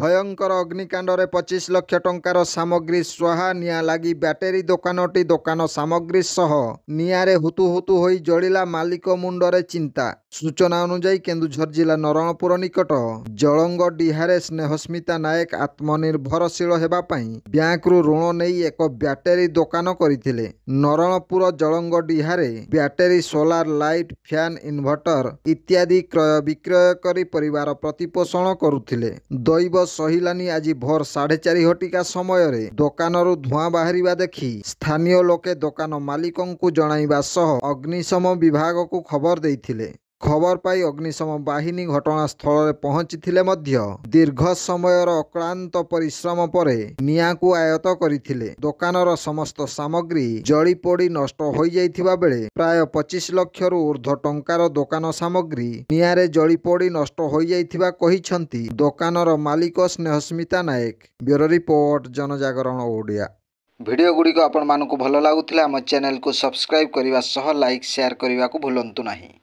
भयंकर अग्निकांडरे 25 लाख टंकार सामग्री स्वाहा निया लगी बैटेरी दोकानटी दोकान सामग्री सह निआरे हुतु हुतु होई जलिला मालिक मुंडरे चिंता। सूचना अनुसार केन्दुझर जिला नरणपुर निकट जलंग डिहारे स्नेहस्मिता नायक आत्मनिर्भरशील हेबा पई ब्यांकरू ऋण नहीं एक बैटेरी दोकान करथिले। नरणपुर जलंग डिहारे battery solar light fan inverter इत्यादि क्रय विक्रय करी परिवार प्रतिपोषण करुथिले। दैव सहिलानी आज भोर 4:30 घटिका समय दोकानरू धुआं बाहरिबा देखि स्थानीय लोके दोकान मालिकंकु जणाइबा सह अग्निशम विभाग को खबर देइथिले। खबर पाई अग्निशम बाहिनी घटनास्थल पहुंचीथिले मध्य दीर्घ समयर अक्लांत परिश्रम परे निआंकु आयत करिथिले। दोकानर समस्त सामग्री जली पोड़ी नष्ट होई जाइथिबा बेले प्राय 25 लाख रु ऊर्ध्व टंकार दोकान सामग्री निआरे जली पोड़ी नष्ट होई जाइथिबा कहिसंती दोकानर मालिक स्नेहस्मिता नायक। ब्यूरो रिपोर्ट जनजागरण ओडिया। वीडियो गुडी को आपण मानकु भलो लागुथिला हम चैनल को सब्सक्राइब करिवा सह लाइक शेयर करिवा को भूलंतु नाही।